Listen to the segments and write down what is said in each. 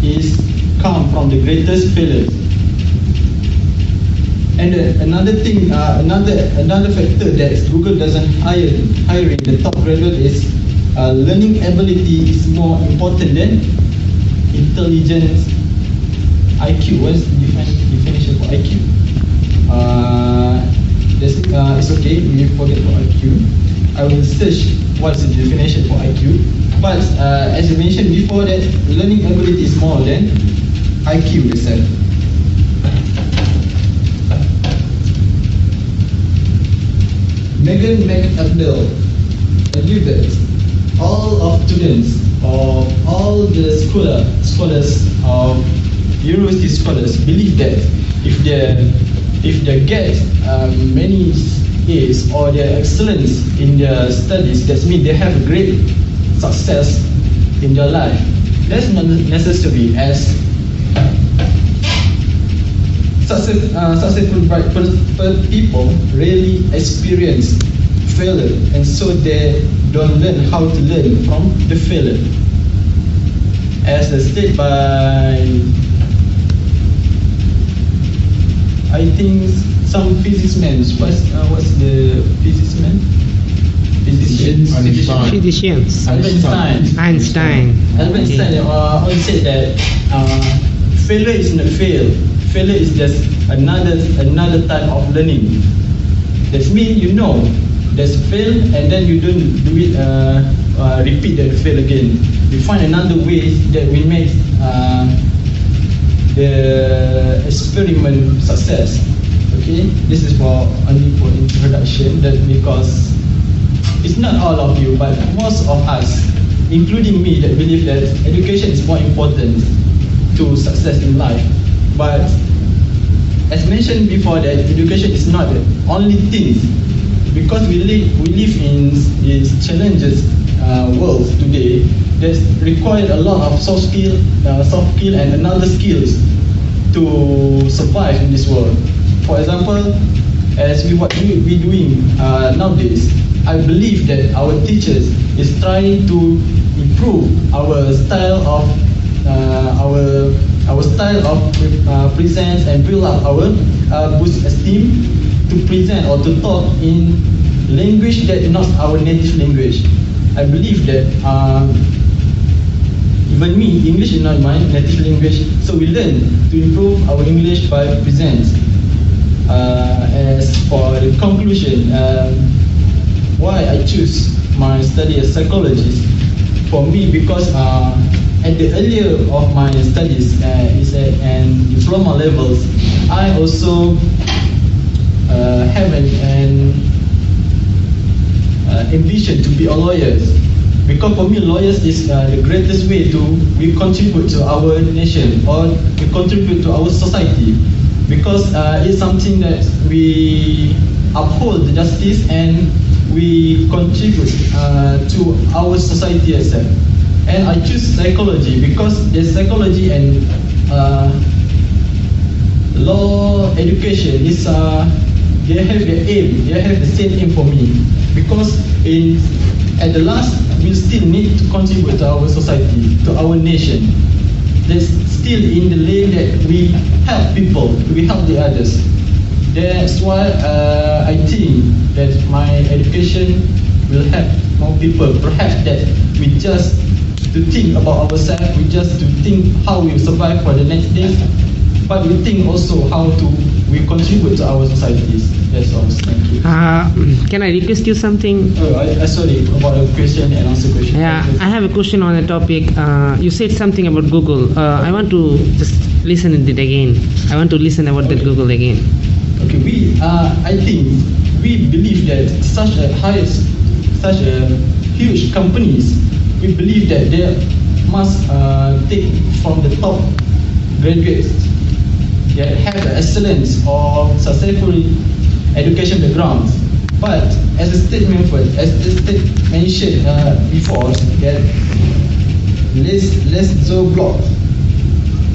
is come from the greatest failures. And another thing, another factor that Google doesn't hiring the top graduate is learning ability is more important than intelligence. IQ. What's the definition for IQ? It's okay. We forget for IQ. I will search what's the definition for IQ. But as I mentioned before, that learning ability is more than IQ itself. Megan McAbdell argued that all of students or all the scholars of university scholars believe that if they get many A's or their excellence in their studies, that means they have a great success in their life. That's not necessary, as successful people really experience failure, and so they don't learn how to learn from the failure. As stated by, I think, some physician. What's the physician? Physicians. Einstein. Albert Einstein always said that failure is not fail. Failure is just another type of learning. That means there's fail, and then you don't do it, repeat that fail again. You find another way that we make the experiment success. Okay, this is only for introduction. That because it's not all of you, but most of us, including me, that believe that education is more important to success in life. But as mentioned before, that education is not the only thing, because we live in this challenges world today that require a lot of soft skill and another skills to survive in this world. For example, as what we doing nowadays, I believe that our teachers is trying to improve our style of presence and build up our boost esteem to present or to talk in language that is not our native language. I believe that even me, English is not my native language, so we learn to improve our English by present. As for the conclusion, why I choose my study as psychologist, for me, because at the earlier of my studies is at diploma levels, I also have an ambition to be a lawyer. Because for me, lawyers is the greatest way we contribute to our nation, or we contribute to our society. Because it's something that we uphold the justice and we contribute to our society itself. And I choose psychology because the psychology and law education is they have the aim, they have the same aim for me. Because at the last, we still need to contribute to our society, to our nation. That's still in the lane that we help people, we help the others. That's why I think that my education will help more people. Perhaps that we just to think about ourselves, we just to think how we survive for the next days, but we think also how we contribute to our societies. That's all. Thank you. Can I request you something? Sorry about the question and answer question. Yeah, I have a question on the topic. You said something about Google. I want to just listen to it again. I want to listen about that Google again. Okay, I think we believe that such a huge companies, we believe that they must take from the top graduates that have excellence or successful education backgrounds. But as the statement mentioned before, that let's do block.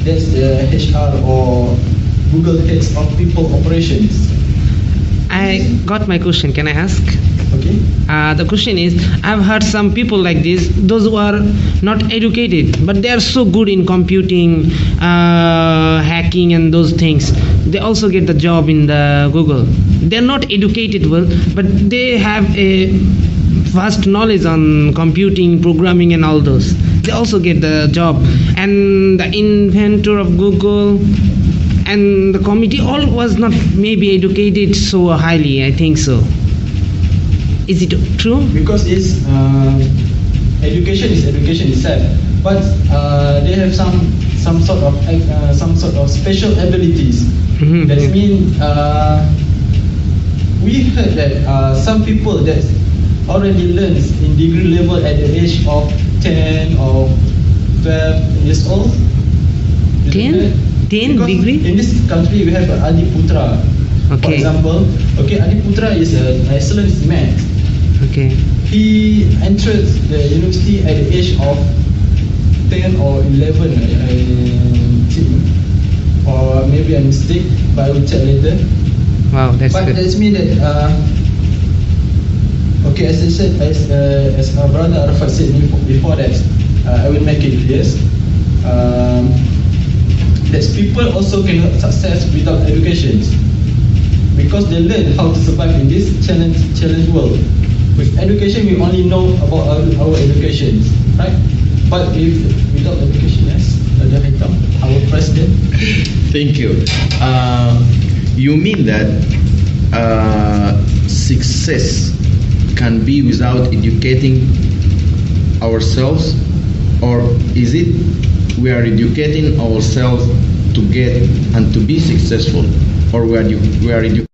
That's the HR or Google heads of people operations. I got my question. Can I ask? Okay. Okay. The question is, I've heard some people like this, those who are not educated, but they are so good in computing, hacking and those things. They also get the job in the Google. They're not educated well, but they have a vast knowledge on computing, programming and all those. They also get the job. And the inventor of Google and the committee all was not maybe educated so highly, I think so. Is it true? Because it's education is education itself, but they have some sort of special abilities. Mhm. That means we heard that some people that already learns in degree level at the age of 10 or 12 years old. 10? 10 Because degree? in this country we have Adi Putra. For Okay. example, Adi Putra is an excellent math. Okay. He entered the university at the age of 10 or 11, I think. Or maybe a mistake, but I will check later. Wow, that's But good. that's mean that, okay, as I said, as my brother Arafat said before that, I will make it clear. That people also cannot success without education, because they learn how to survive in this challenge world. With education, we only know about our education, right? But if without education, yes, Raja Hitam, our president. Thank you. You mean that success can be without educating ourselves, or is it we are educating ourselves to get and to be successful, or we are educating?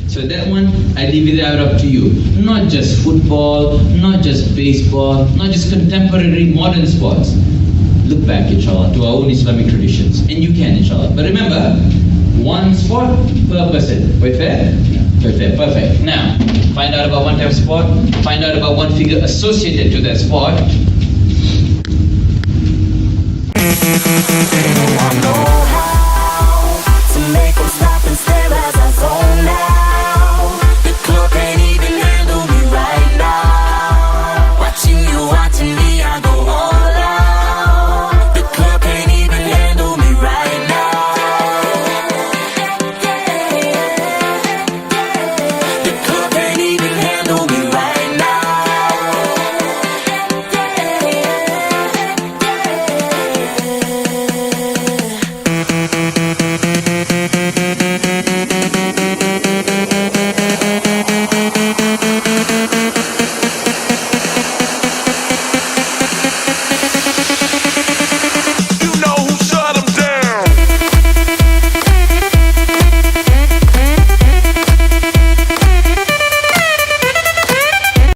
So that one, I leave it out up to you. Not just football, not just baseball, not just contemporary modern sports. Look back, inshallah, to our own Islamic traditions. And you can, inshallah. But remember, one sport per person. Quite fair? Quite fair, perfect. Now, find out about one type of sport, find out about one figure associated to that sport.